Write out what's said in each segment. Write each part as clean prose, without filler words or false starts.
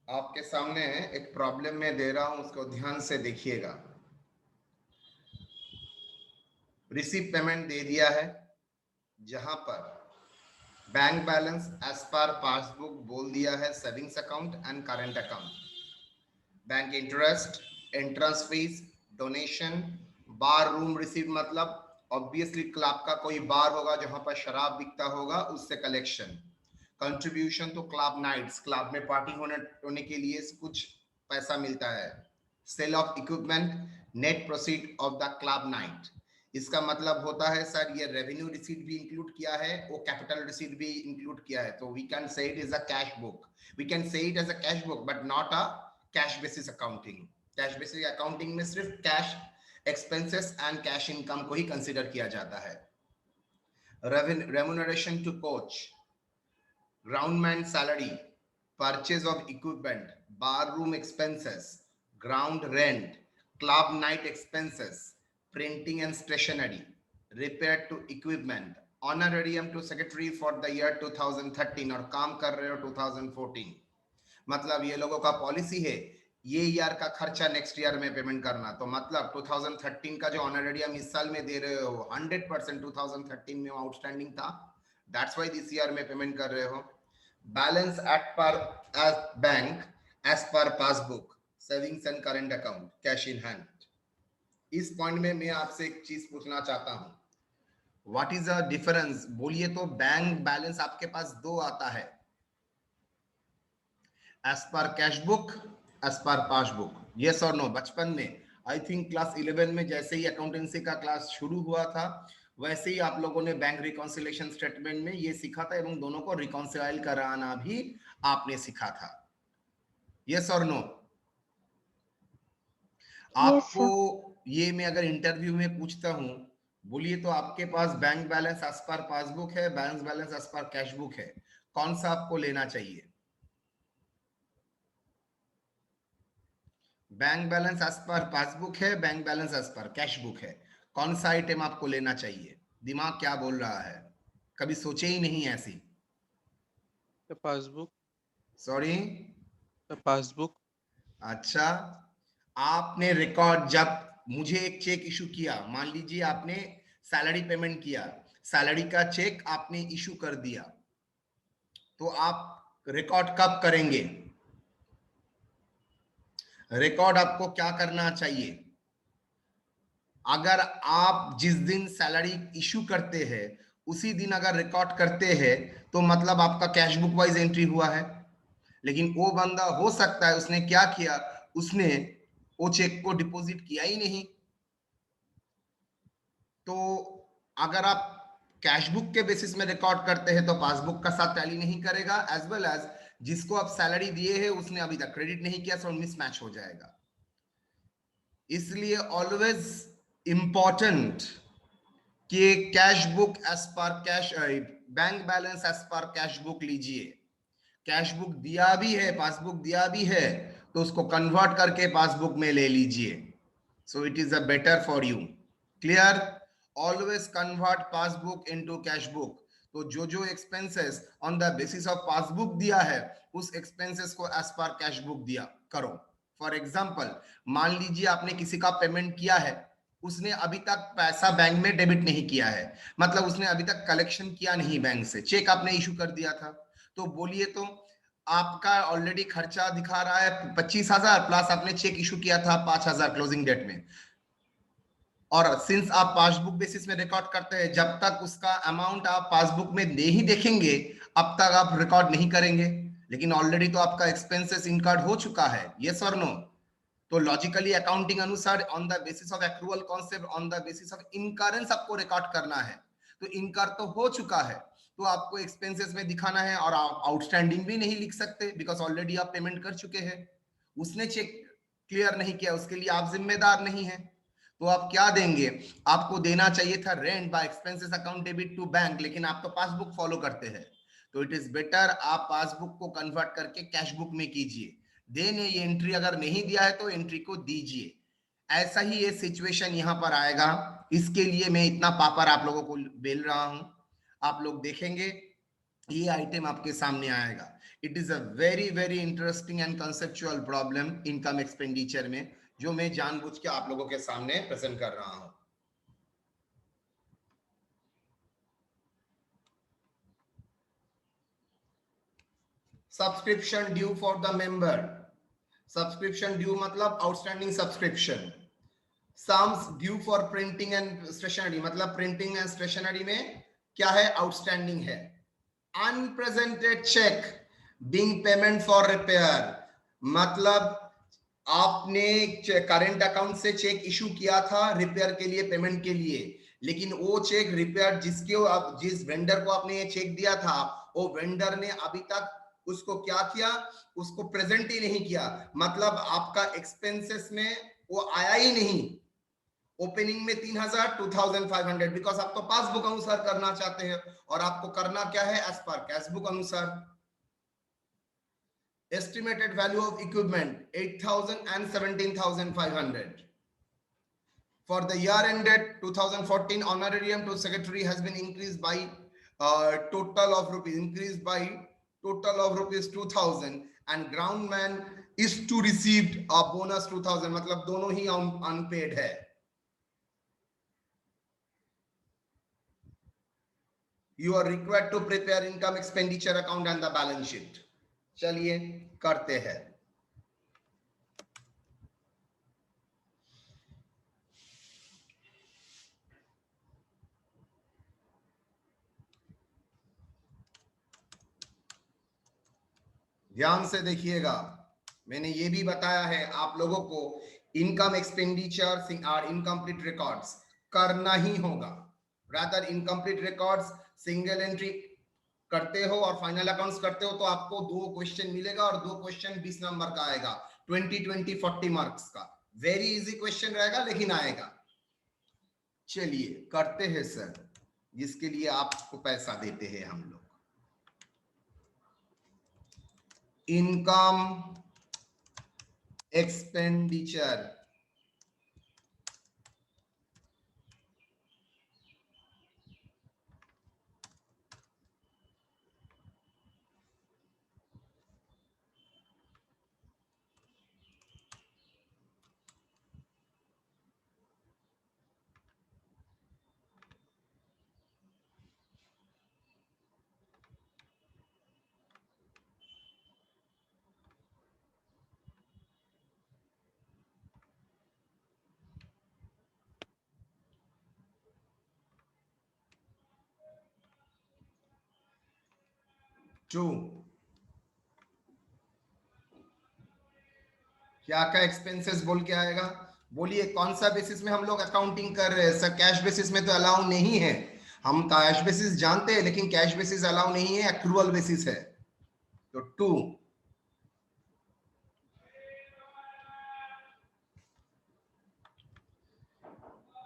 आपके सामने एक प्रॉब्लम मैं दे रहा हूं, उसको ध्यान से देखिएगा। रिसीव पेमेंट दे दिया है, जहां पर bank balance as per passbook बोल दिया है savings account and current account, bank interest, entrance fees, donation, bar room receive, मतलब ऑब्वियसली क्लब का कोई बार होगा जहां पर शराब बिकता होगा, उससे कलेक्शन, कंट्रीब्यूशन तो क्लब नाइट्स, क्लब में पार्टी होने के लिए कुछ पैसा मिलता है, sale of equipment, net proceed of the club night. इसका मतलब होता है सर ये रेवेन्यू रिसीट भी इंक्लूड किया है, वो कैपिटल रिसीट भी इंक्लूड किया है, तो we can say it is a cash book, we can say it as a cash book but not a cash basis accounting. Cash basis accounting में सिर्फ cash expenses and cash income को ही consider किया जाता है। Remuneration to coach, groundman salary, purchase of equipment, bar room expenses, ground rent, club night expenses, printing and stationery, repair to equipment, honorarium to secretary for the year 2013 और काम कर रहे हो 2014। मतलब ये लोगों का पॉलिसी है ये ईयर का खर्चा नेक्स्ट ईयर में पेमेंट करना, तो मतलब 2013 का जो ऑनरेरियम इस साल में दे रहे हो 100% 2013 में आउटस्टैंडिंग था, दैट्स व्हाई दिस ईयर में पेमेंट कर रहे हो। Balance at per as bank as per passbook, savings and current account, cash in hand. इस पॉइंट में मैं आपसे एक चीज पूछना चाहता हूं, व्हाट इज द डिफरेंस? बोलिए तो बैंक बैलेंस आपके पास दो आता है, as per cash book, as per passbook, yes और नो? बचपन में आई थिंक क्लास 11 में जैसे ही अकाउंटेंसी का क्लास शुरू हुआ था वैसे ही आप लोगों ने बैंक रिकॉन्सिलेशन स्टेटमेंट में ये सीखा था एवं दोनों को रिकॉन्सिलाइल कराना भी आपने सीखा था, यस और नो? Yes, आपको sir. ये मैं अगर इंटरव्यू में पूछता हूं, बोलिए तो आपके पास bank balance as per passbook है, bank balance as per cash book है, कौन सा आपको लेना चाहिए? Bank balance as per passbook है, bank balance as per cash book है, कौन सा आइटम आपको लेना चाहिए? दिमाग क्या बोल रहा है? कभी सोचे ही नहीं ऐसी? The passbook, sorry? the passbook, अच्छा, आपने रिकॉर्ड जब मुझे एक चेक इशू किया, मान लीजिए आपने सैलरी पेमेंट किया, सैलरी का चेक आपने इशू कर दिया, तो आप रिकॉर्ड कब करेंगे? रिकॉर्ड आपको क्या करना चाहिए? अगर आप जिस दिन सैलरी इशू करते हैं उसी दिन अगर रिकॉर्ड करते हैं तो मतलब आपका कैश बुक वाइज एंट्री हुआ है, लेकिन वो बंदा हो सकता है उसने क्या किया, उसने वो चेक को डिपॉजिट किया ही नहीं, तो अगर आप कैश बुक के बेसिस में रिकॉर्ड करते हैं तो पासबुक का साथ टैली नहीं करेगा, एज वेल एज जिसको आप सैलरी दिए हैं उसने अभी तक क्रेडिट नहीं किया, सो मिसमैच हो जाएगा। इसलिए ऑलवेज इंपॉर्टेंट कि cash book as per cash, bank balance as per cash book लीजिए। कैश बुक दिया भी है, पासबुक दिया भी है, तो उसको कन्वर्ट करके पासबुक में ले लीजिए, so it is a better for you. Clear? Always convert passbook into cash book. तो जो जो expenses on the basis of passbook दिया है उस एक्सपेंसेस को एज पर कैश बुक दिया करो। फॉर एग्जाम्पल, मान लीजिए आपने किसी का पेमेंट किया है, उसने अभी तक पैसा बैंक में डेबिट नहीं किया है, मतलब उसने अभी तक कलेक्शन किया नहीं बैंक से, चेक आपने इशू कर दिया था, तो बोलिए तो आपका ऑलरेडी खर्चा दिखा रहा है 25,000 प्लस आपने चेक इशू किया था 5,000 क्लोजिंग डेट में, और सिंस आप पासबुक बेसिस में रिकॉर्ड करते हैं जब तक उसका अमाउंट आप पासबुक में नहीं देखेंगे अब तक आप रिकॉर्ड नहीं करेंगे, लेकिन ऑलरेडी तो आपका एक्सपेंसेस इनकर्ड हो चुका है, यस और नो? तो लॉजिकली अकाउंटिंग अनुसार on the basis of accrual concept, on the basis of incurrence आपको रिकॉर्ड करना है, तो इनकर तो हो चुका है तो आपको एक्सपेंसेस में दिखाना है, और आप आउटस्टैंडिंग भी नहीं लिख सकते बिकॉज ऑलरेडी आप पेमेंट कर चुके हैं, उसने चेक क्लियर नहीं किया उसके लिए आप जिम्मेदार नहीं है, तो आप क्या देंगे? आपको देना चाहिए था rent by expenses account debit to bank, लेकिन आप तो पासबुक फॉलो करते हैं, तो इट इज बेटर आप पासबुक को कन्वर्ट करके कैश बुक में कीजिए, देन ये एंट्री अगर नहीं दिया है तो एंट्री को दीजिए। ऐसा ही ये सिचुएशन यहां पर आएगा, इसके लिए मैं इतना पापर आप लोगों को बेल रहा हूं, आप लोग देखेंगे ये आइटम आपके सामने आएगा। It is a very very interesting and conceptual problem income expenditure में, जो मैं जानबूझ के आप लोगों के सामने प्रेजेंट कर रहा हूं। Subscription due for the member, subscription due मतलब outstanding subscription. Sums due for printing and stationery मतलब प्रिंटिंग एंड स्टेशनरी में क्या है, आउटस्टैंडिंग है। Unpresented cheque being payment for repair मतलब आपने करंट अकाउंट से चेक इशू किया था रिपेयर के लिए, पेमेंट के लिए, लेकिन वो चेक रिपेयर जिस वेंडर को आपने ये चेक दिया था, वो वेंडर ने अभी तक उसको क्या किया, उसको प्रेजेंट ही नहीं किया। मतलब आपका एक्सपेंसेस में वो आया ही नहीं। ओपनिंग में 3000, 2500, बिकॉज आप तो पासबुक अनुसार करना चाहते हैं, और आपको करना क्या है, एज पर कैश बुक अनुसार। estimated value of equipment 8,000 and 17,500. For the year ended 2014, honorarium to secretary has been increased by total of rupees 2,000, and groundman is to receive a bonus 2,000, मतलब दोनों ही unpaid है। You are required to prepare income expenditure account and the balance sheet। चलिए करते हैं। ध्यान से देखिएगा, मैंने ये भी बताया है आप लोगों को, इनकम एक्सपेंडिचर और इनकम्प्लीट रिकॉर्ड्स करना ही होगा। Rather incomplete records single entry करते हो और फाइनल अकाउंट्स करते हो तो आपको 2 क्वेश्चन मिलेगा, और 2 क्वेश्चन 20 नंबर का आएगा, 20 40 मार्क्स का। वेरी इजी क्वेश्चन रहेगा लेकिन आएगा। चलिए करते हैं सर, जिसके लिए आपको पैसा देते हैं हम लोग। इनकम एक्सपेंडिचर टू क्या क्या एक्सपेंसेस बोल के आएगा, बोलिए कौन सा बेसिस में हम लोग अकाउंटिंग कर रहे हैं। सर कैश बेसिस में तो अलाउ नहीं है, हम कैश बेसिस जानते हैं लेकिन कैश बेसिस अलाउ नहीं है, एक्रूअल बेसिस है। तो 2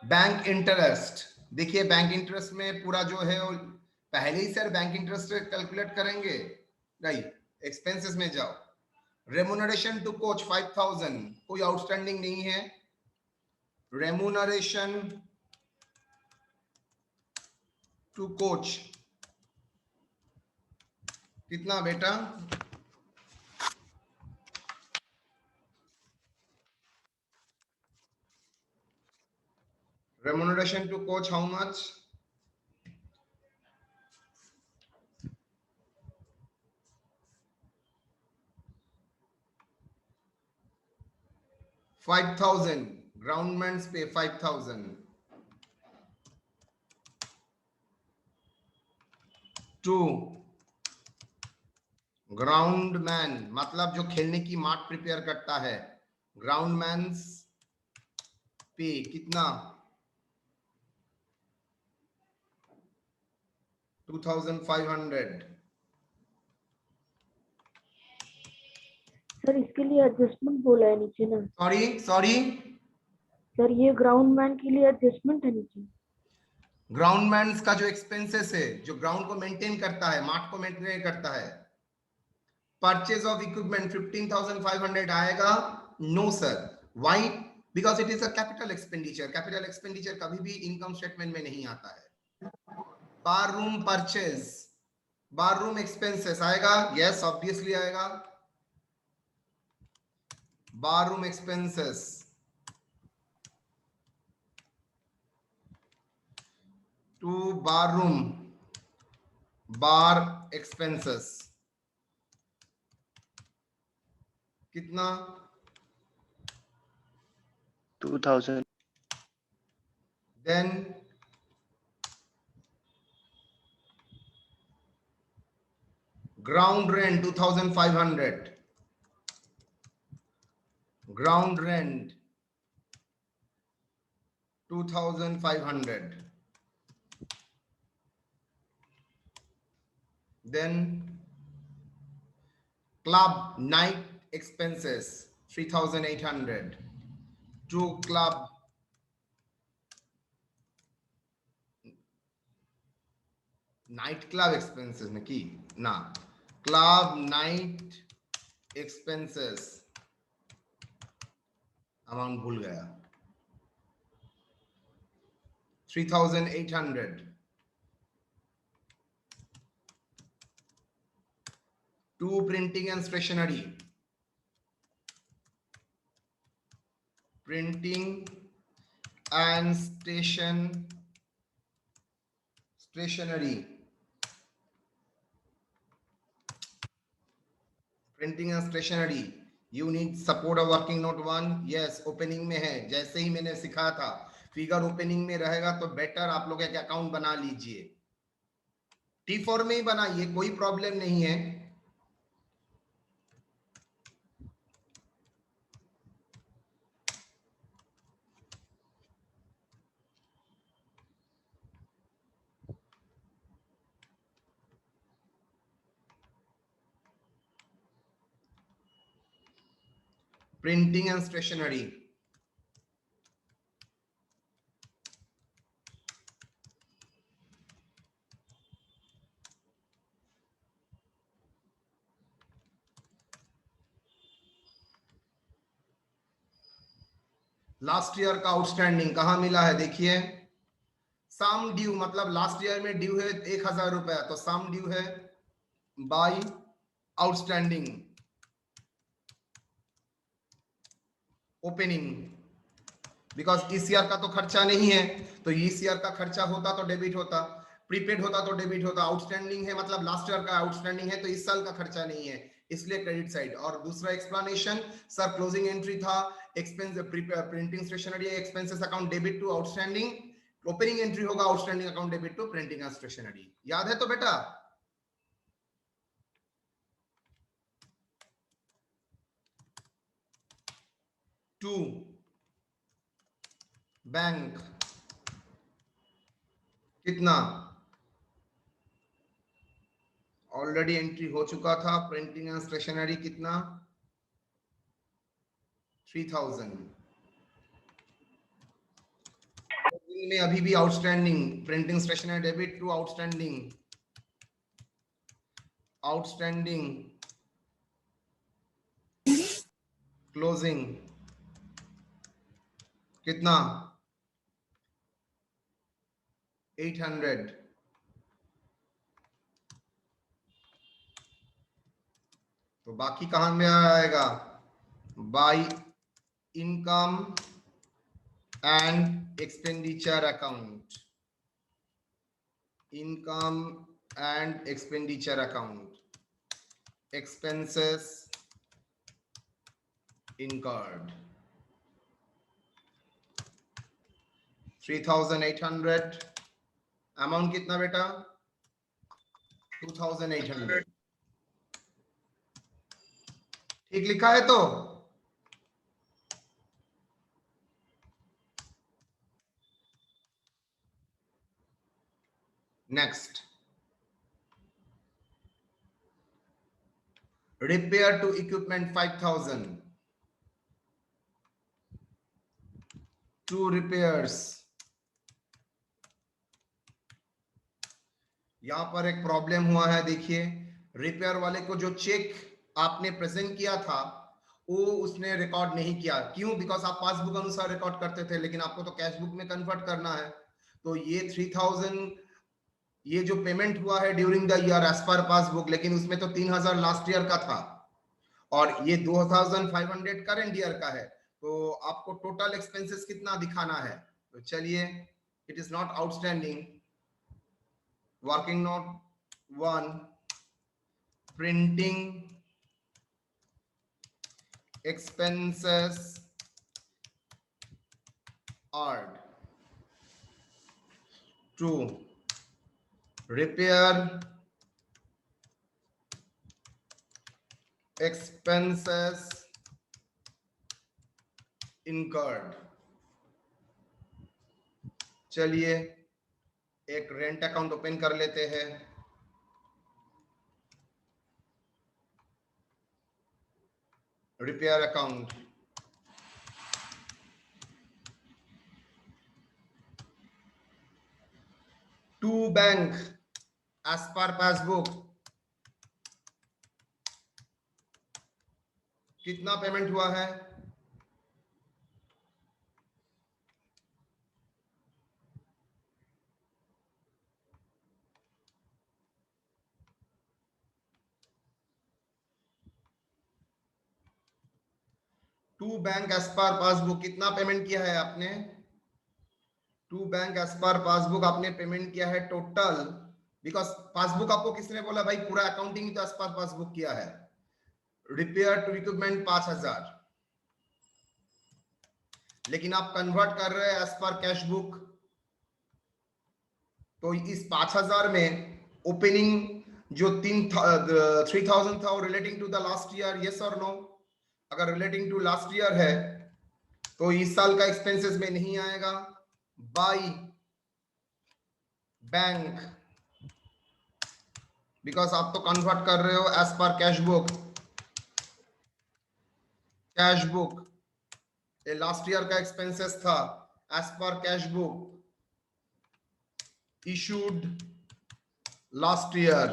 बैंक इंटरेस्ट। देखिए बैंक इंटरेस्ट में पूरा जो है वो पहले ही सर बैंक इंटरेस्ट कैलकुलेट करेंगे, नहीं एक्सपेंसेस में जाओ। रेमुनरेशन टू कोच 5,000, कोई आउटस्टैंडिंग नहीं है। रेमुनरेशन टू कोच कितना बेटा, remuneration to coach how much, 5,000, groundman's pay 5,000 to groundman मतलब जो खेलने की माट प्रिपेयर करता है, groundman's पे कितना 2,500। सर इसके लिए एडजस्टमेंट बोला है नीचे ना। सॉरी सर ये ग्राउंडमैन के लिए एडजस्टमेंट है नीचे। ग्राउंडमैन का जो एक्सपेंसेस है, जो ग्राउंड को मेंटेन करता है, माठ को मेंटेन करता है, परचेज ऑफ इक्विपमेंट 15,500 आएगा। No sir, why, because it is a capital expenditure. Capital expenditure कभी भी इनकम स्टेटमेंट में नहीं आता है। Bar room purchase bar room expenses आएगा, यस ऑब्वियसली आएगा। Bar room expenses, to bar room bar expenses कितना? 2000. Then ground rent 2500, ground rent 2500, then club night expenses 3800, to club night club expenses में की ना, क्लब नाइट एक्सपेंसेस अमाउंट भूल गया, 3800, to printing and stationery, printing and stationery, printing and stationery, you need support a working note 1, yes opening में है, जैसे ही मैंने सिखाया था फिगर ओपनिंग में रहेगा तो बेटर आप लोग एक अकाउंट बना लीजिए, T4 में ही बनाइए, कोई प्रॉब्लम नहीं है। Printing and stationery, last year का आउटस्टैंडिंग कहां मिला है देखिए, सम ड्यू मतलब लास्ट ईयर में ड्यू है 1000 रुपया, तो सम ड्यू है बाय आउटस्टैंडिंग ओपनिंग, बिकॉज इस ईयर का तो खर्चा नहीं है, तो इस ईयर का खर्चा होता तो डेबिट होता, प्रीपेड होता तो डेबिट होता, आउटस्टैंडिंग है मतलब लास्ट ईयर का आउटस्टैंडिंग है तो इस साल का खर्चा नहीं है, इसलिए क्रेडिट साइड। और दूसरा एक्सप्लेनेशन सर क्लोजिंग एंट्री था expense printing stationery expenses account debit to outstanding, opening entry होगा outstanding account debit to printing and stationery, याद है तो बेटा? टू बैंक कितना ऑलरेडी एंट्री हो चुका था, प्रिंटिंग एंड स्टेशनरी कितना 3000 में अभी भी outstanding, printing stationery debit to outstanding closing कितना 800, तो बाकी कहां में आएगा, by income and expenditure account, income and expenditure account, expenses incurred 3800, amount कितना बेटा 2800, ठीक लिखा है तो? Next, repair to equipment 5000, to repairs, यहां पर एक प्रॉब्लम हुआ है देखिए, रिपेयर वाले को जो चेक आपने प्रेजेंट किया था वो उसने रिकॉर्ड नहीं किया, क्यों? बिकॉज आप पासबुक अनुसार रिकॉर्ड करते थे, लेकिन आपको तो कैश बुक में कन्वर्ट करना है, तो ये 3000 ये जो पेमेंट हुआ है during the year as per passbook, लेकिन उसमें तो 3000 लास्ट ईयर का था और ये 2500 करंट ईयर का है, तो आपको टोटल एक्सपेंसेस कितना दिखाना है? तो चलिए, it is not outstanding, working note 1, printing expenses earned, 2, repair expenses incurred। चलिए एक रेंट अकाउंट ओपन कर लेते हैं। Repair account, to bank as per passbook कितना पेमेंट हुआ है? To bank as per passbook कितना पेमेंट किया है आपने? To bank as per passbook आपने पेमेंट किया है टोटल, बिकॉज पासबुक आपको किसने बोला भाई पूरा अकाउंटिंग तो एज पर पासबुक किया है। रिपेयर टू इक्विपमेंट 5000, लेकिन आप कन्वर्ट कर रहे हैं एज पर कैश बुक, तो इस 5000 में ओपनिंग जो 3000 था वो relating to the last year, yes और नो? अगर रिलेटिंग टू लास्ट ईयर है तो इस साल का एक्सपेंसेस में नहीं आएगा। बाय बैंक, बिकॉज आप तो कन्वर्ट कर रहे हो as per cash book. Cash book ये लास्ट ईयर का एक्सपेंसेस था as per cash book issued last year.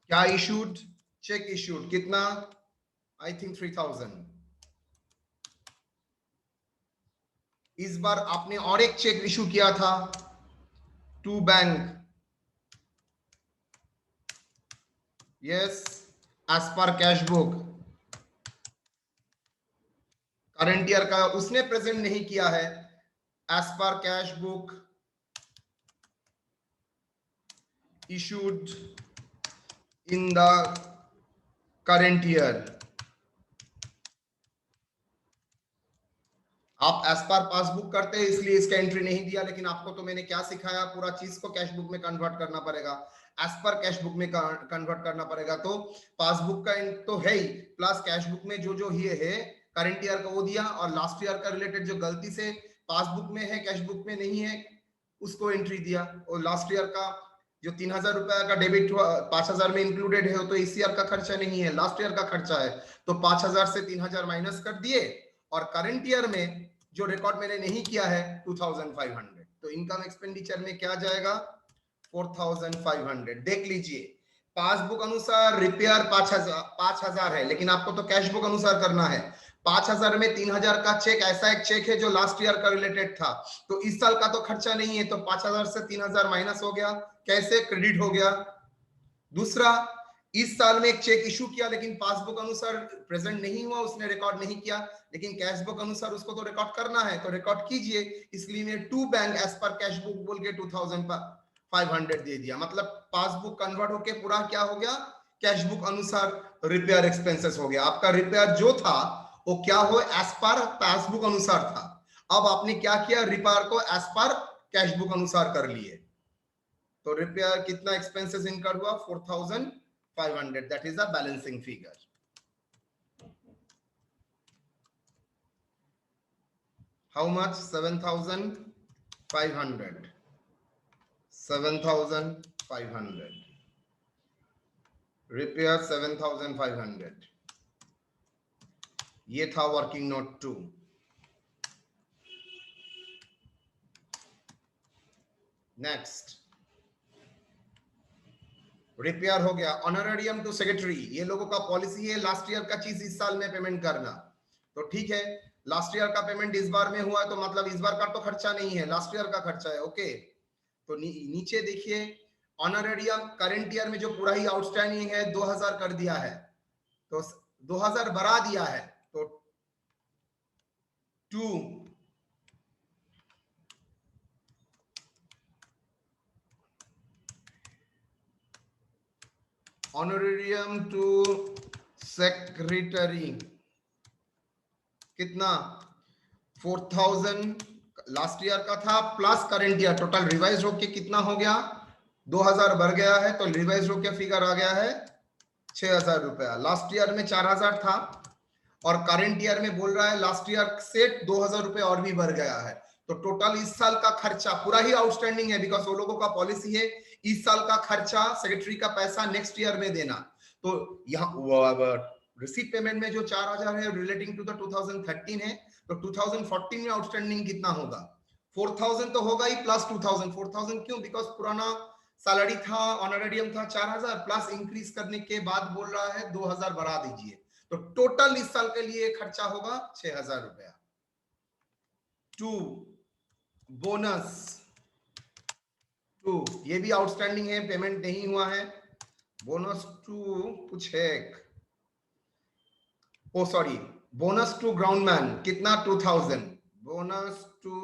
क्या इशूड? चेक इशूड, कितना? I think 3000। इस बार आपने और एक चेक इशू किया था to bank, yes, as per cash book. Current year का उसने प्रेजेंट नहीं किया है as per cash book issued in the current year. आप एज पर पासबुक करते हैं इसलिए इसका एंट्री नहीं दिया, लेकिन आपको तो मैंने क्या सिखाया, पूरा चीज को कैश बुक में कन्वर्ट करना पड़ेगा, एज पर कैश बुक में कन्वर्ट करना पड़ेगा। तो पासबुक का तो है ही, प्लस कैश बुक में जो जो ये है करंट ईयर का वो दिया, और लास्ट ईयर का रिलेटेड जो गलती से पासबुक में है कैश बुक में नहीं है उसको एंट्री दिया। और लास्ट ईयर का जो 3000 रुपए का डेबिट हुआ 5000 में इंक्लूडेड है, तो इस ईयर का खर्चा नहीं है, लास्ट ईयर का खर्चा है, तो 5000 से 3000 माइनस कर दिए। और करंट ईयर में जो रिकॉर्ड मैंने नहीं किया है 2500, तो इनकम एक्सपेंडिचर में क्या जाएगा? 4500। देख लीजिए, पासबुक अनुसार रिपेयर 5000 है, लेकिन आपको तो कैश बुक अनुसार करना है। 5000 में 3000 का चेक ऐसा एक चेक है जो लास्ट ईयर का रिलेटेड था, तो इस साल का तो खर्चा नहीं है, तो 5000 से 3000 माइनस हो गया, कैसे? क्रेडिट हो गया। दूसरा, इस साल में एक चेक इशू किया लेकिन पासबुक अनुसार प्रेजेंट नहीं हुआ, उसने रिकॉर्ड नहीं किया, लेकिन कैश बुक अनुसार उसको तो रिकॉर्ड करना है, तो रिकॉर्ड कीजिए। इसलिए मैं to bank as per cash book बोल के 2500 दे दिया, मतलब पासबुक कन्वर्ट होके पूरा क्या हो गया? कैश बुक अनुसार रिपेयर एक्सपेंसेस हो गया। आपका रिपेयर जो था वो क्या हो? एज पर पासबुक अनुसार था। अब आपने क्या किया? रिपेयर को एज पर कैश बुक अनुसार कर लिए, तो रिपेयर कितना एक्सपेंसेस इनकर्ड हुआ? 4500, that is the balancing figure। How much? 7500, 7500 repair 7500। ये था वर्किंग नोट 2। नेक्स्ट, रिपेयर हो गया। ऑनरेरियम टू सेक्रेटरी, ये लोगों का पॉलिसी है लास्ट ईयर का चीज इस साल में पेमेंट करना, तो ठीक है, लास्ट ईयर का पेमेंट इस बार में हुआ है, तो मतलब इस बार का तो खर्चा नहीं है, लास्ट ईयर का खर्चा है, ओके। तो नीचे देखिए ऑनरेरियम करंट ईयर में जो पूरा ही आउटस्टैंडिंग है 2000 कर दिया है, तो 2000 बढ़ा दिया है, तो 2 ऑनरेरियम टू सेक्रेटरी कितना 4000 लास्ट ईयर का था plus current year, total revise होके कितना हो गया 2000 बढ़ गया है, तो रिवाइज होके फिगर आ गया है 6000 रुपया। लास्ट ईयर में 4000 था और करंट ईयर में बोल रहा है लास्ट ईयर से 2000 रुपए और भी बढ़ गया है, तो टोटल इस साल का खर्चा पूरा ही आउटस्टैंडिंग है, बिकॉज वो लोगों का पॉलिसी है इस साल का खर्चा सेक्रेटरी का पैसा नेक्स्ट ईयर में देना। तो यहाँ रिसीट पेमेंट में जो 4000 है रिलेटिंग टू द 2013 है, तो 2014 में आउटस्टैंडिंग कितना होगा 4000 तो होगा ही प्लस 2000। 4000 क्यों, बिकॉज पुराना सैलरी था ऑनरेरियम था 4000 प्लस इंक्रीज करने के बाद बोल रहा है 2000 बढ़ा दीजिए, तो टोटल इस साल के लिए खर्चा होगा 6000 रुपया। 2 बोनस 2 ये भी आउटस्टैंडिंग है, पेमेंट नहीं हुआ है। बोनस 2 कुछ है, oh sorry bonus to groundman कितना 2000, बोनस टू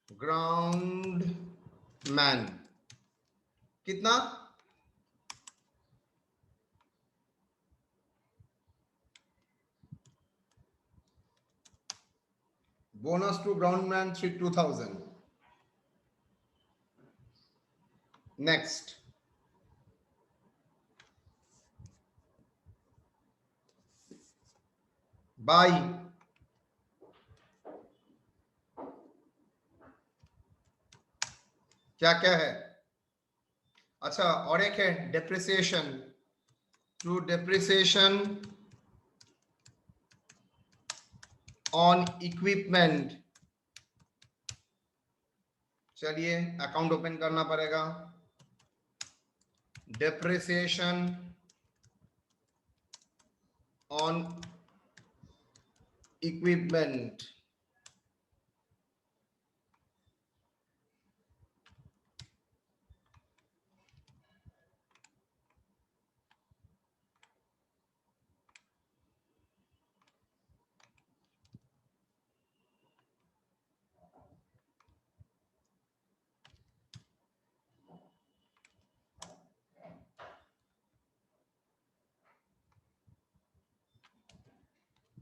ग्राउंडमैन कितना bonus to groundman 2000। Next by क्या क्या है, अच्छा और एक है depreciation to depreciation on equipment. चलिए अकाउंट ओपन करना पड़ेगा, depreciation on equipment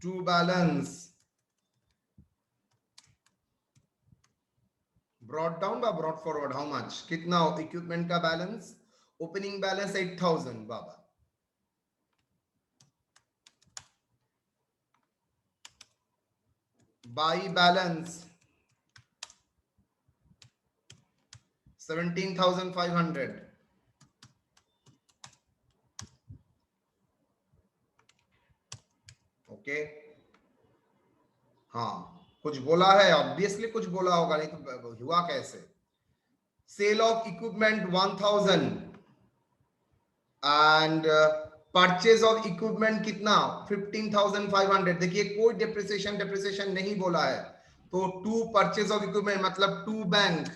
to balance brought down or brought forward, how much कितना इक्विपमेंट का balance, opening balance 8000 Baba, by balance 17,500, okay हाँ कुछ बोला है ऑब्वियसली, कुछ बोला होगा नहीं तो हुआ कैसे। Sale of equipment 1000 and purchase of equipment कितना 15,500। देखिए कोई डेप्रिसिएशन नहीं बोला है, तो 2 परचेज ऑफ इक्विपमेंट मतलब 2 बैंक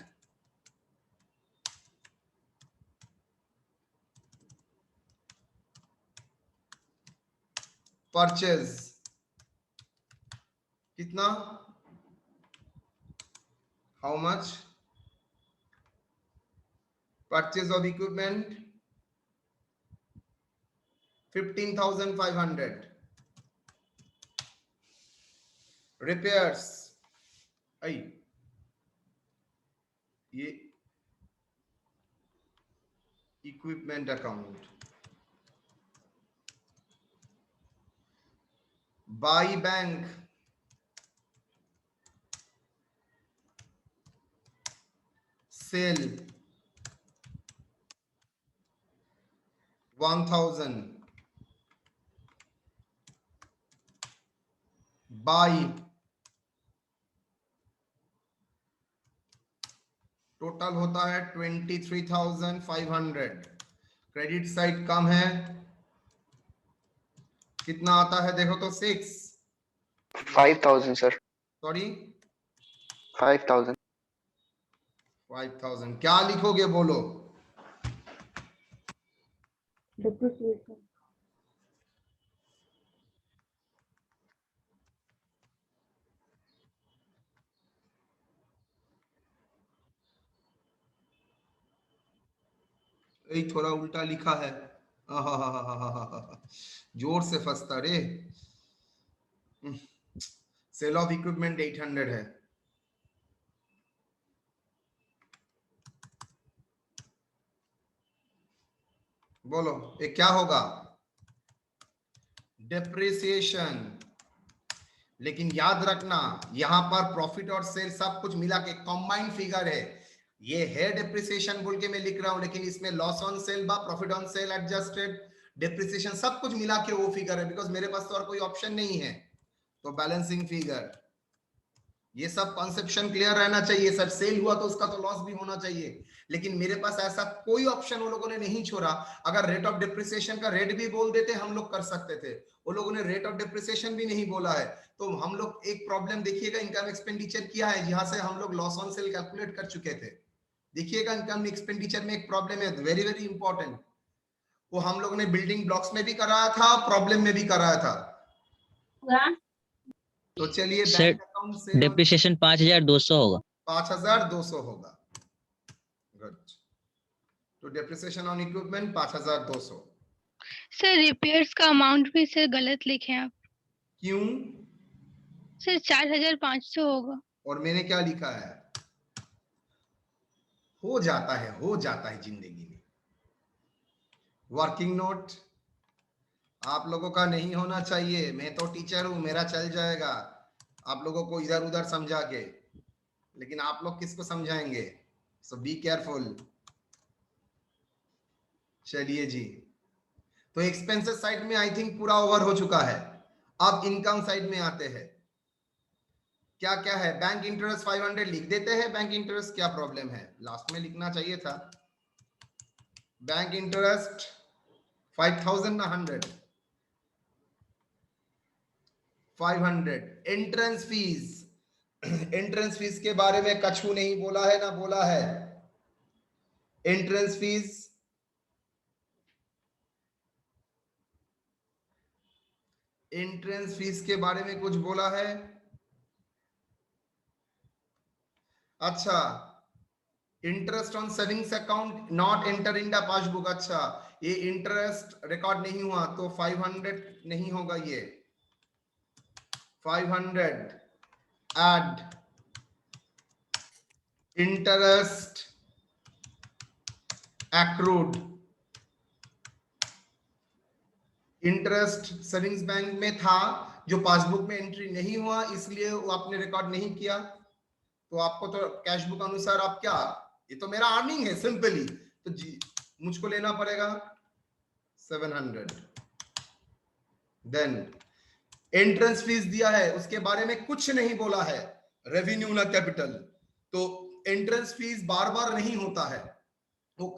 परचेज कितना, how much purchase of equipment 15,500, repairs ये equipment account, by bank sale 1000 by total होता है 23,500। क्रेडिट साइड कम है, कितना आता है देखो तो 6 5,000 सर, सॉरी 5,000 5000 क्या लिखोगे बोलो? depreciation, यही थोड़ा उल्टा लिखा है। जोर से फंसता रे। सेल ऑफ इक्विपमेंट 800 है। बोलो ये क्या होगा? डेप्रिसिएशन। लेकिन याद रखना यहां पर प्रॉफिट और सेल सब कुछ मिला के कंबाइंड फिगर है। ये है डेप्रिसिएशन बोल के मैं लिख रहा हूं, लेकिन इसमें लॉस ऑन सेल बा profit on sale adjusted depreciation सब कुछ मिला के वो फिगर है, बिकॉज मेरे पास तो और कोई ऑप्शन नहीं है। तो बैलेंसिंग फिगर, ये सब कॉन्सेप्शन क्लियर रहना चाहिए। सर सेल हुआ तो उसका तो लॉस भी होना चाहिए, लेकिन मेरे पास ऐसा कोई ऑप्शन वो लोगों ने नहीं छोड़ा। अगर रेट ऑफ डिप्रिसिएशन का रेट भी बोल देते हम लोग कर सकते थे, वो लोगों ने रेट ऑफ डिप्रिसिएशन भी नहीं बोला है। तो हम लोग एक प्रॉब्लम देखिएगा, इनकम एक्सपेंडिचर किया है जहां से हम लोग लॉस ऑन सेल कैलकुलेट कर चुके थे। देखिएगा इनकम एक्सपेंडिचर में एक प्रॉब्लम है, वेरी वेरी इंपॉर्टेंट। वो हम लोग ने बिल्डिंग ब्लॉक्स में भी कराया था, प्रॉब्लम में भी कराया था। तो चलिए बैंक अकाउंट से डेप्रिसिएशन 5200 होगा। 5200 होगा। गुड। तो depreciation on equipment 5200। Sir repairs का अमाउंट भी सर गलत लिखे आप। क्यों? सर 4500 होगा। और मैंने क्या लिखा है? हो जाता है जिंदगी में। वर्किंग नोट आप लोगों का नहीं होना चाहिए, मैं तो टीचर हूं, मेरा चल जाएगा आप लोगों को इधर उधर समझा के, लेकिन आप लोग किसको समझाएंगे? सो बी केयरफुल। चलिए जी, तो एक्सपेंसेस साइड में आई थिंक पूरा ओवर हो चुका है। अब इनकम साइड में आते हैं। क्या क्या है? बैंक इंटरेस्ट 500 लिख देते हैं। बैंक इंटरेस्ट क्या प्रॉब्लम है? लास्ट में लिखना चाहिए था। बैंक इंटरेस्ट 5000 ना 100? 500। एंट्रेंस फीस, एंट्रेंस फीस के बारे में कछु नहीं बोला है ना बोला है। एंट्रेंस फीस, एंट्रेंस फीस के बारे में कुछ बोला है? अच्छा, interest on savings account not enter in the passbook. अच्छा, ये इंटरेस्ट रिकॉर्ड नहीं हुआ तो 500 नहीं होगा। ये 500 add interest accrued. Interest savings bank में था जो पासबुक में एंट्री नहीं हुआ, इसलिए वो आपने रिकॉर्ड नहीं किया। तो आपको तो कैश बुक अनुसार आप क्या, ये तो मेरा अर्निंग है सिंपली, तो जी मुझको लेना पड़ेगा 700। देन एंट्रेंस फीस दिया है, उसके बारे में कुछ नहीं बोला है। रेवेन्यू ना कैपिटल। तो एंट्रेंस फीस बार बार नहीं होता है, वो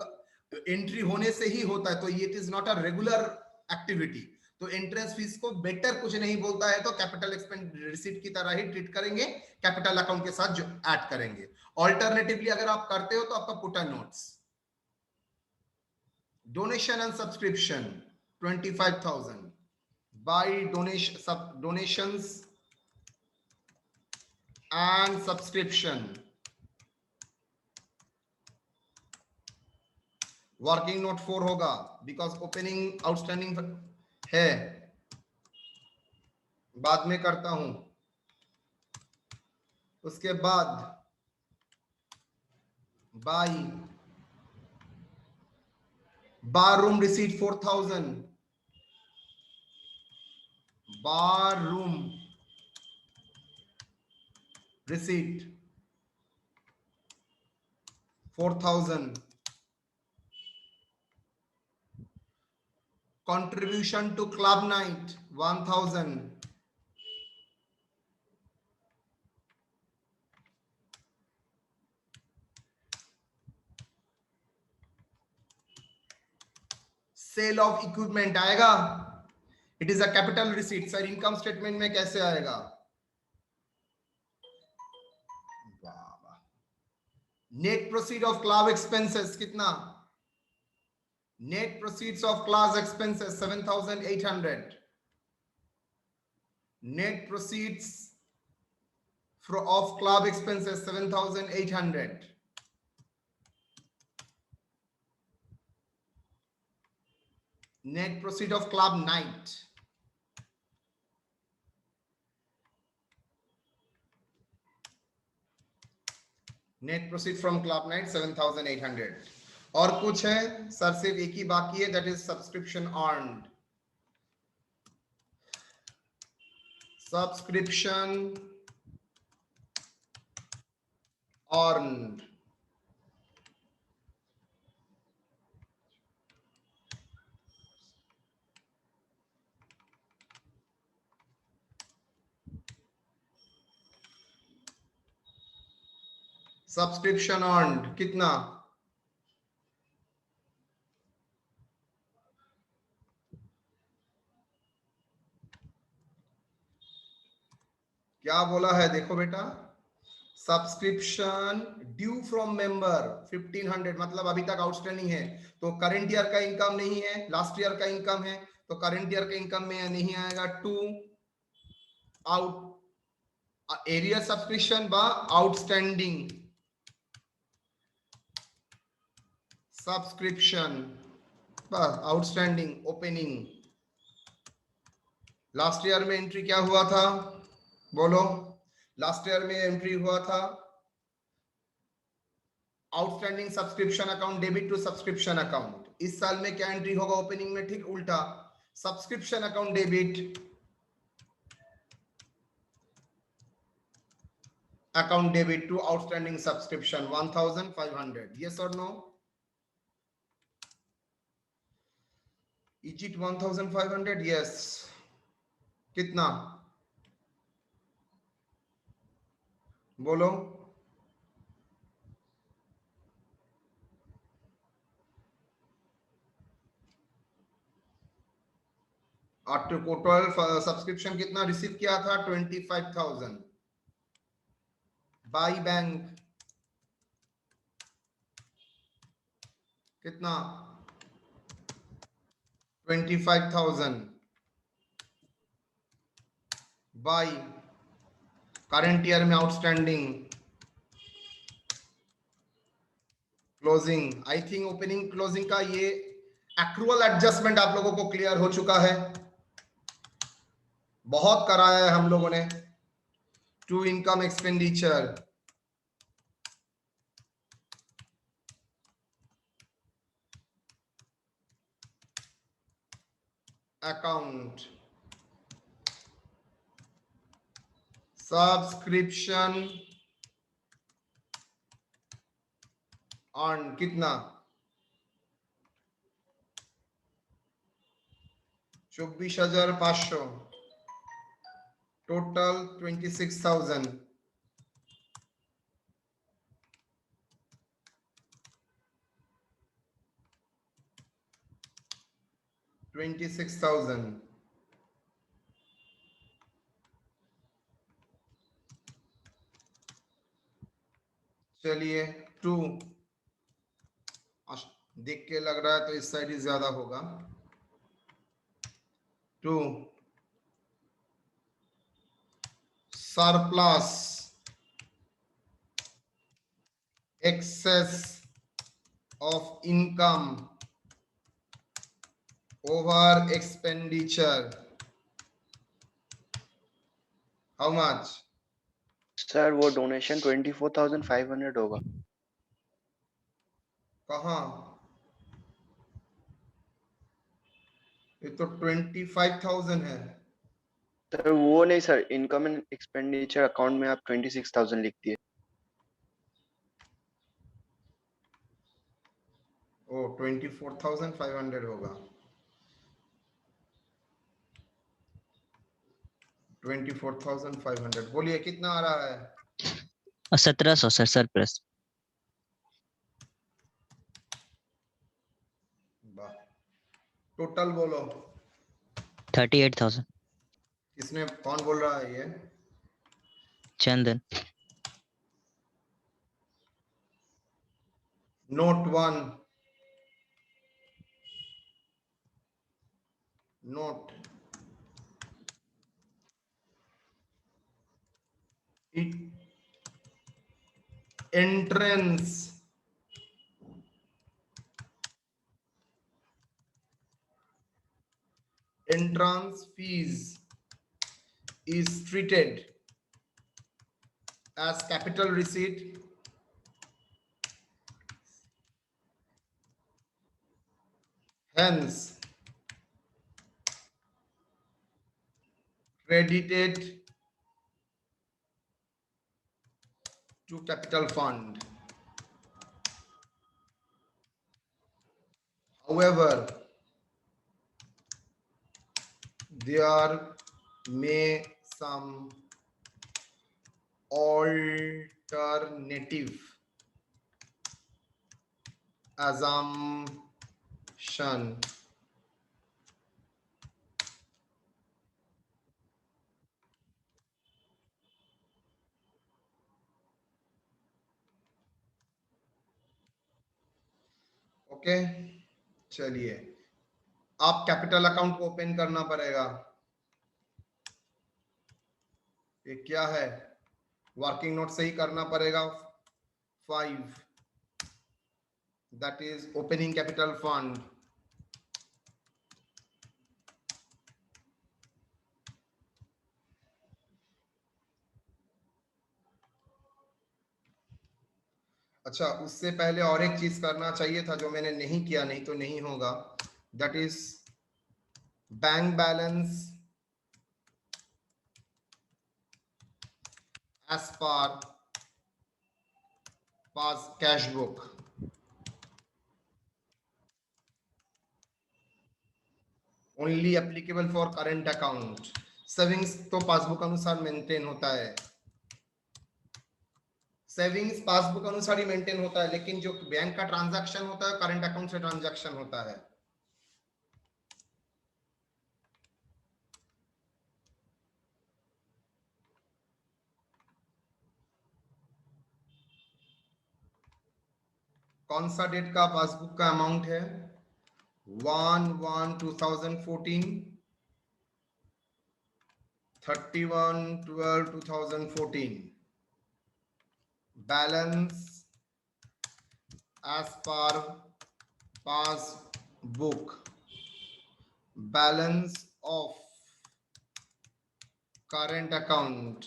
एंट्री होने से ही होता है, तो ये it is not a regular activity. तो एंट्रेंस फीस को बेटर कुछ नहीं बोलता है, तो कैपिटल एक्सपेंस रिसीट की तरह ही ट्रीट करेंगे, कैपिटल अकाउंट के साथ जो ऐड करेंगे। ऑल्टरनेटिवली अगर आप करते हो तो आपका put and notes. Donation and subscription 25,000 by donations and subscription। Working note 4 होगा बिकॉज ओपनिंग आउटस्टैंडिंग है, बाद में करता हूं। उसके बाद by bar room receipt 4000, bar room receipt 4000। contribution to club night 1000। Sale of equipment आएगा, it is a capital receipt. Sir income statement में कैसे आएगा? Net proceed of club expenses कितना? Net proceeds of class expenses 7,800. Net proceeds of club expenses 7,800. Net proceed of club night. Net proceed from club night 7,800. और कुछ है sir? सिर्फ एक ही बाकी है, that is subscription earned. Subscription earned. Subscription earned कितना? क्या बोला है देखो बेटा, सब्सक्रिप्शन ड्यू फ्रॉम मेंबर 1,500, मतलब अभी तक आउटस्टैंडिंग है, तो करंट ईयर का इनकम नहीं है, लास्ट ईयर का इनकम है, तो करंट ईयर के इनकम में नहीं आएगा। टू आउट एरियर सब्सक्रिप्शन बा आउटस्टैंडिंग सब्सक्रिप्शन बस आउटस्टैंडिंग ओपनिंग। लास्ट ईयर में एंट्री क्या हुआ था बोलो? लास्ट ईयर में एंट्री हुआ था outstanding subscription account debit to subscription account. इस साल में क्या एंट्री होगा ओपनिंग में? ठीक उल्टा, subscription account debit account debit to outstanding subscription 1,500. Yes और नो? Is it 1,500? यस। कितना बोलो? टोटल सब्सक्रिप्शन कितना रिसीव किया था? 25,000 बाई बैंक कितना? 25,000 बाई करंट ईयर में outstanding closing. I think opening closing का ये एक्रूअल एडजस्टमेंट आप लोगों को क्लियर हो चुका है, बहुत कराया है हम लोगों ने। To income expenditure account subscription on कितना? 24,500 टोटल 26,000 26,000 चलिए। टू देख के लग रहा है तो इस साइड ही ज्यादा होगा। To surplus excess of income over expenditure, how much? Sir वो डोनेशन 24,500 होगा। कहाँ? ये तो 25,000 है। सर वो नहीं sir, income and expenditure account में आप 26,000 लिख दिए। ओ 24,500 होगा। 24,500 बोलिए कितना आ रहा है? 1700 सर सरप्लस। टोटल बोलो। 38,000। किसने कौन बोल रहा है ये? चंदन। Note 1. Note. Entrance fees is treated as capital receipt hence credited to capital fund. However, there may some alternative assumption okay चलिए आप कैपिटल अकाउंट को ओपन करना पड़ेगा ये क्या है वर्किंग नोट से ही करना पड़ेगा 5 that is opening capital fund अच्छा उससे पहले और एक चीज करना चाहिए था जो मैंने नहीं किया नहीं तो नहीं होगा that is bank balance as per pass cash book only applicable for current account savings तो पासबुक अनुसार मेंटेन होता है सेविंग्स पासबुक अनुसार ही मेंटेन होता है लेकिन जो बैंक का ट्रांजैक्शन होता है करंट अकाउंट से ट्रांजैक्शन होता है कौन सा डेट का पासबुक का अमाउंट है 1/1/2014 31/12/2014 balance as per passbook balance of current account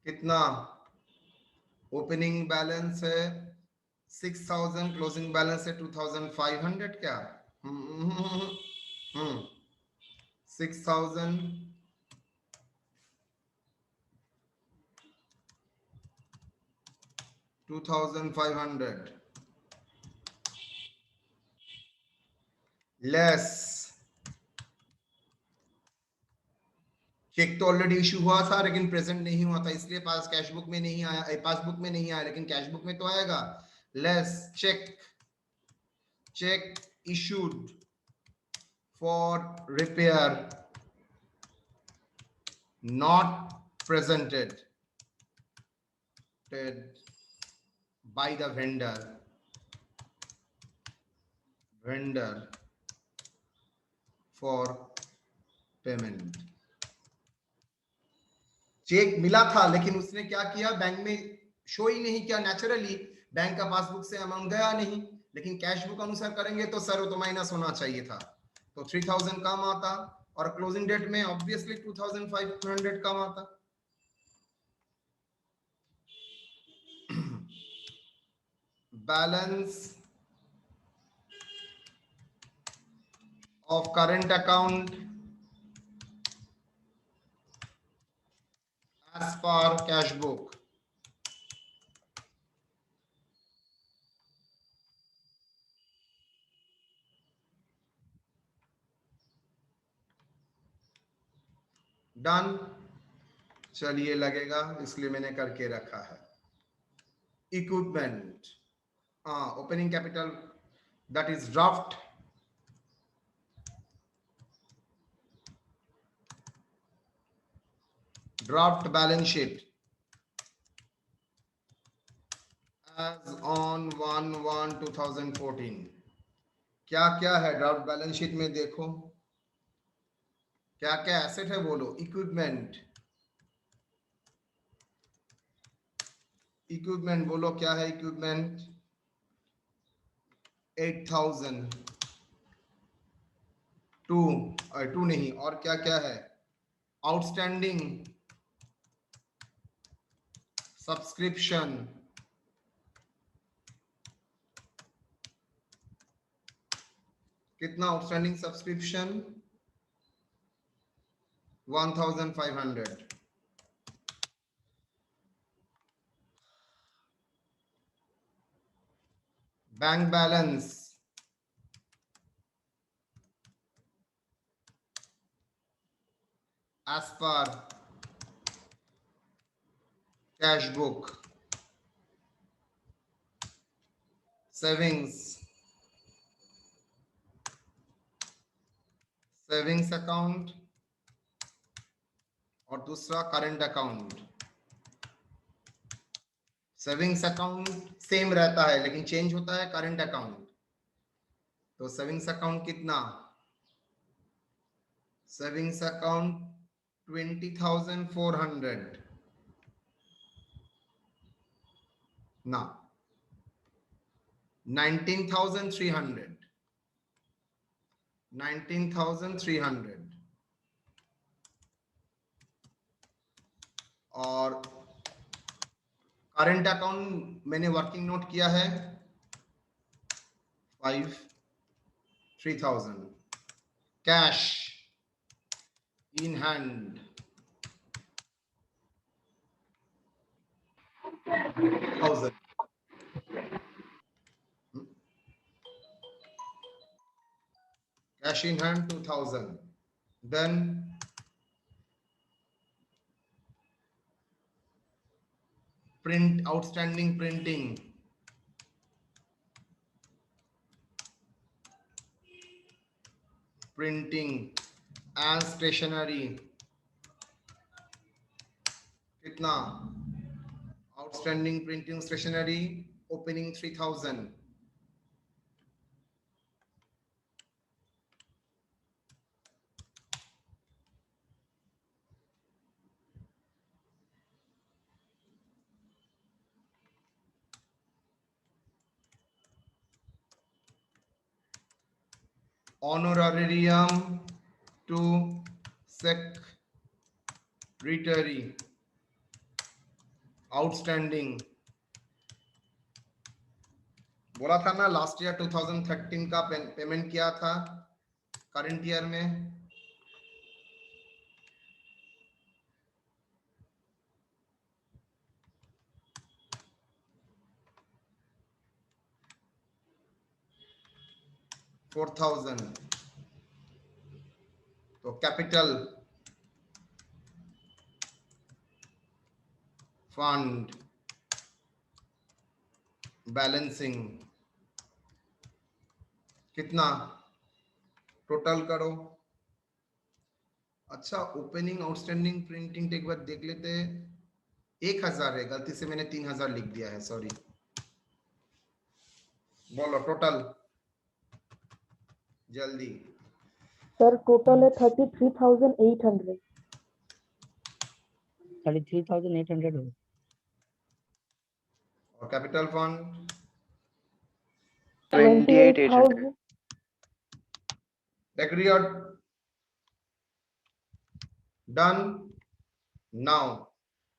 कितना ओपनिंग बैलेंस है 6000 क्लोजिंग बैलेंस है 2500 क्या 6000 2500 लेस चेक तो ऑलरेडी इशू हुआ था लेकिन प्रेजेंट नहीं हुआ था इसलिए पास कैश बुक में नहीं आया पासबुक में नहीं आया लेकिन कैश बुक में तो आएगा less cheque issued for repair not presented by the vendor for payment cheque मिला था लेकिन उसने क्या किया बैंक में शो ही नहीं किया नेचुरली बैंक का पासबुक से अमाउंट गया नहीं लेकिन कैश बुक अनुसार करेंगे तो सर वो तो माइनस होना चाहिए था तो 3000 कम आता और क्लोजिंग डेट में ऑब्वियसली 2500 कम आता balance of current account as per cash book done चलिए लगेगा इसलिए मैंने करके रखा है equipment opening capital that is draft balance sheet as as on 1/1/2014 क्या क्या है ड्राफ्ट बैलेंस शीट में? देखो क्या क्या एसेट है, बोलो। इक्विपमेंट बोलो, क्या है इक्विपमेंट? 8,000। टू नहीं, और क्या क्या है? आउटस्टैंडिंग सब्सक्रिप्शन, कितना outstanding subscription? 1,500। Bank balance as per cash book, savings account, और दूसरा current account. Savings account same रहता है लेकिन चेंज होता है करंट अकाउंट। तो सेविंग्स अकाउंट कितना? सेविंग्स अकाउंट 20,400 ना, 19,300। 19,300। और करंट अकाउंट मैंने वर्किंग नोट किया है 3,000। Cash in hand 1,000। Cash in hand 2,000. Then print, outstanding printing, and stationery कितना? Outstanding printing stationery opening 3,000। Honorarium to secretary outstanding, बोला था ना लास्ट ईयर 2013 का पेमेंट किया था करंट ईयर में। 4,000। तो कैपिटल फंड बैलेंसिंग कितना? टोटल करो। अच्छा, ओपनिंग आउटस्टैंडिंग प्रिंटिंग एक बार देख लेते हैं। 1,000 है, गलती से मैंने 3,000 लिख दिया है, सॉरी। बोलो टोटल जल्दी। सर टोटल है 33,800। 33,800 हो। और कैपिटल फंड 28,800। एग्री और done. Now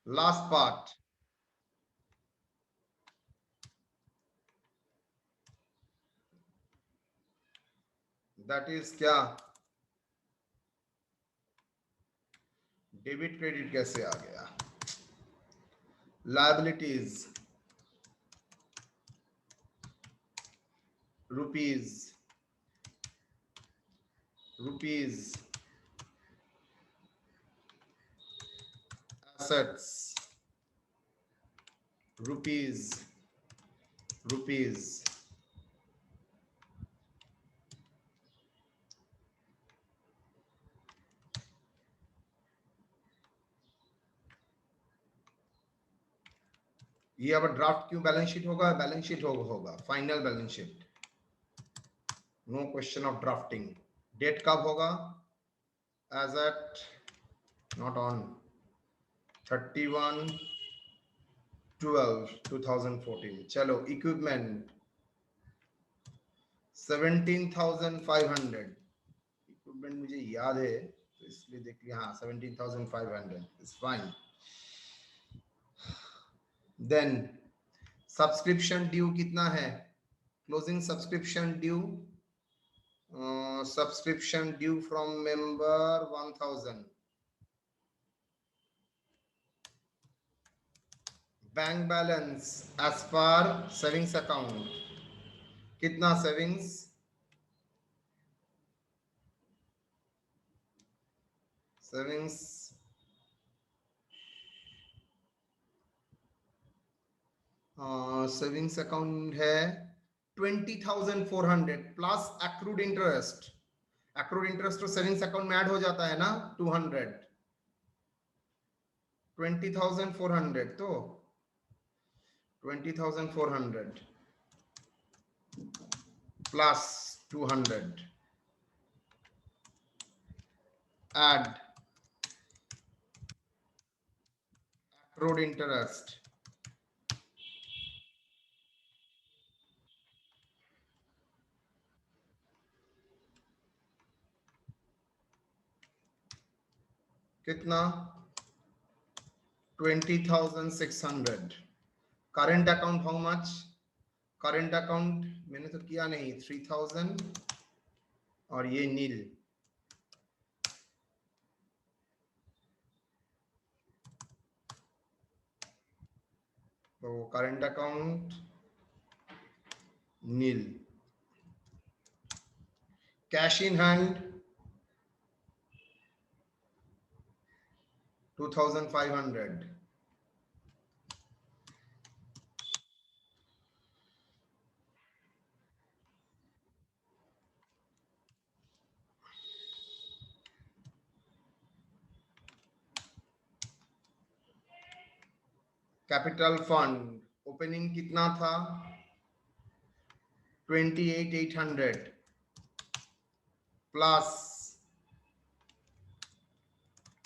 last part, that is क्या? डेबिट क्रेडिट कैसे आ गया? लायबिलिटीज रुपीज assets rupees ये अब ड्राफ्ट क्यों बैलेंस शीट होगा? बैलेंस शीट होगा final balance sheet, no question of drafting. Date कब होगा? As at not on 31/12/2014। चलो इक्विपमेंट 17,500, इक्विपमेंट मुझे याद है तो इसलिए देख लिया। हाँ 17,500 is fine. Then subscription due कितना है? Closing subscription due, subscription due from member 1000। Bank balance as per savings account, कितना सेविंग्स? सेविंग्स सेविंग्स अकाउंट है 20,400 plus accrued interest. Accrued interest तो सेविंग्स अकाउंट में ऐड हो जाता है ना 200। 20,400 तो 20,400 प्लस 200 add accrued interest, कितना? 20,600। Current account how much? Current account मैंने तो किया नहीं, 3,000 और ये नील। तो current account nil. Cash in hand 2,500। Capital fund opening कितना था? 28,800 plus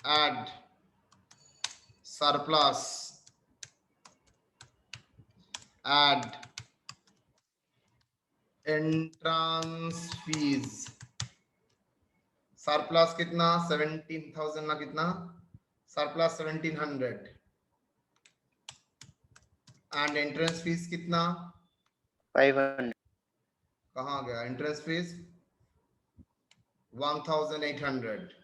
add surplus, add entrance fees। सरप्लस कितना? 17,000 ना कितना? सरप्लस 1,700 एंड एंट्रेंस फीस कितना? 500। कहाँ गया एंट्रेंस फीस? 1,800।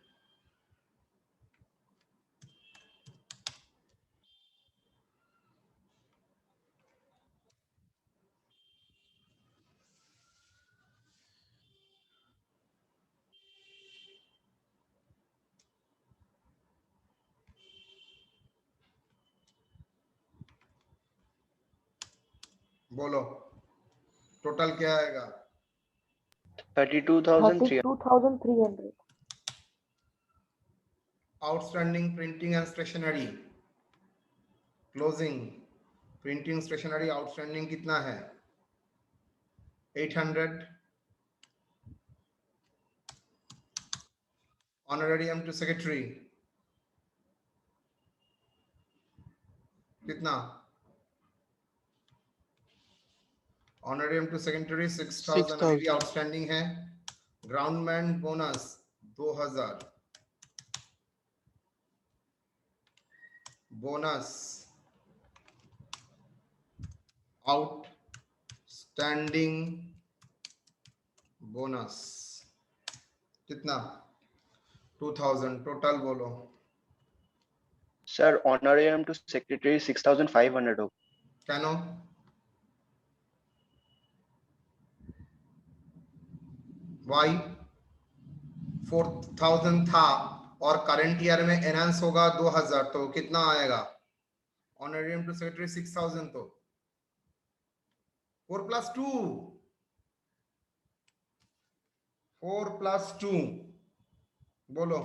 बोलो टोटल क्या आएगा? 32,300। 32,300। Outstanding printing and stationery closing, printing stationery outstanding कितना है? 800। ऑनरेरियम टू सेक्रेटरी कितना? ऑनरेरियम टू सेक्रेटरी 6,000 अभी भी 6,000। आउटस्टैंडिंग है। Groundman bonus 2,000। Bonus outstanding bonus कितना? 2,000। टोटल बोलो। सर ऑनरेरियम टू सेक्रेटरी 6,500 हो। कैनो? वाई? 4,000 था और करंट ईयर में एनहांस होगा 2,000 तो कितना आएगा? ऑनरेरियम टू सेक्रेटरी 6,000 तो 4 + 2 4 + 2 बोलो।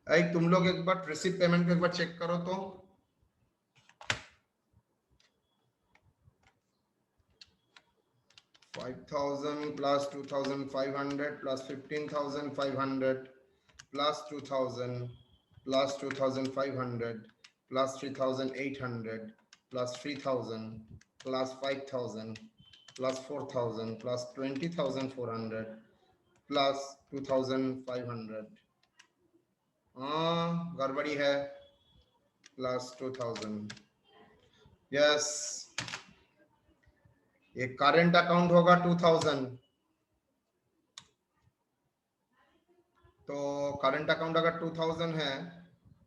तुम लोग एक बार रिसीव पेमेंट को एक बार चेक करो तो 5,000 plus 2,500 plus 15,500 plus 2,000 plus 2,500 plus 3,800 plus 3,000 plus 5,000 plus 4,000 plus 20,400 plus 2,500 गड़बड़ी है plus 2,000 यस ये करंट अकाउंट होगा 2,000 तो करंट अकाउंट अगर 2,000 है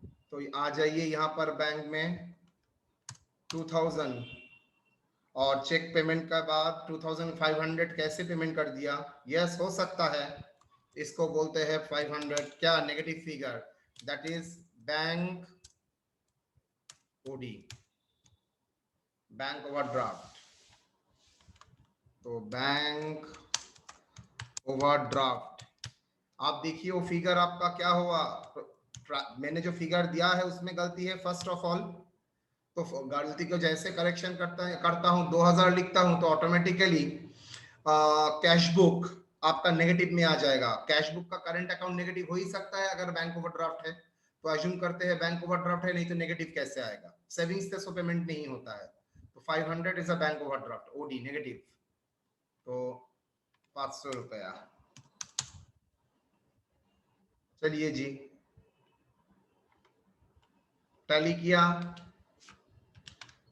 तो आ जाइए यहाँ पर बैंक में 2,000 और चेक पेमेंट का बाद 2,500 कैसे पेमेंट कर दिया यस हो सकता है इसको बोलते हैं 500 क्या negative figure that is bank OD bank overdraft तो बैंक ओवरड्राफ्ट आप देखिए वो फिगर आपका क्या हुआ मैंने जो फिगर दिया है उसमें गलती है फर्स्ट ऑफ ऑल तो गलती को जैसे करेक्शन करता हूं 2000 लिखता हूं तो ऑटोमेटिकली कैश बुक आपका नेगेटिव में आ जाएगा कैश बुक का करंट अकाउंट नेगेटिव हो ही सकता है अगर बैंक ओवरड्राफ्ट है तो अज्यूम करते हैं बैंक ओवरड्राफ्ट है नहीं तो नेगेटिव कैसे आएगा सेविंग्स से सो पेमेंट नहीं होता है तो 500 is a bank overdraft OD negative तो 500 रुपया चलिए जी टैली किया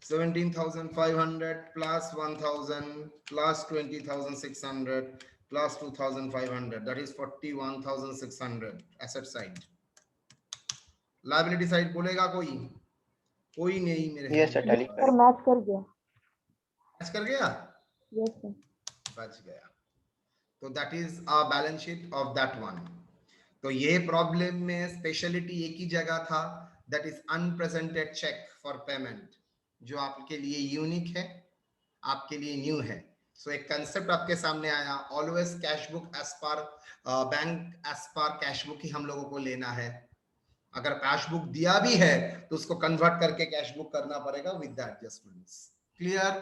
17,500 plus 1,000 plus 20,600 plus 2,500 that is 41,600 asset side liability side बोलेगा कोई नहीं मेरे yes sir tally sir match कर गया मैच कर गया यस सर बच गया तो that is a balance sheet of that one तो ये प्रॉब्लम में स्पेशलिटी एक ही जगह था that is unpresented cheque for payment जो आपके लिए यूनिक है आपके लिए न्यू है सो एक कंसेप्ट आपके सामने आया always cash book as per bank as per cash book ही हम लोगों को लेना है अगर कैश बुक दिया भी है तो उसको कन्वर्ट करके कैश बुक करना पड़ेगा विद द एडजस्टमेंट्स क्लियर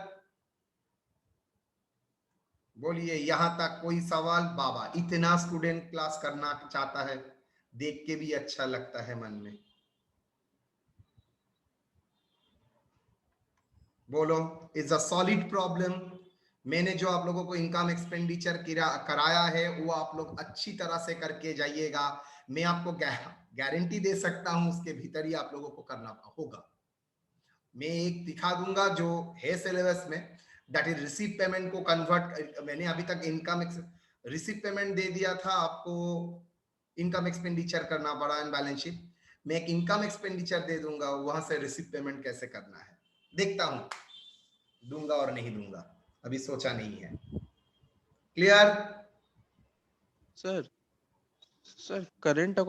बोलिए यहां तक कोई सवाल बाबा इतना स्टूडेंट क्लास करना चाहता है देख के भी अच्छा लगता है मन में बोलो इज अ सॉलिड प्रॉब्लम मैंने जो आप लोगों को इनकम एक्सपेंडिचर कराया है वो आप लोग अच्छी तरह से करके जाइएगा मैं आपको गारंटी दे सकता हूं उसके भीतर ही आप लोगों को करना होगा मैं एक दिखा दूंगा जो है सिलेबस में दैट इज रिसीव पेमेंट को कन्वर्ट मैंने अभी तक इनकम रिसीव पेमेंट दे दिया था आपको इनकम एक्सपेंडिचर करना पड़ा इन बैलेंस शीट मैं एक इनकम एक्सपेंडिचर दे दूंगा वहां से रिसीव पेमेंट कैसे करना है देखता हूं दूंगा और नहीं दूंगा अभी सोचा नहीं है क्लियर सर करंट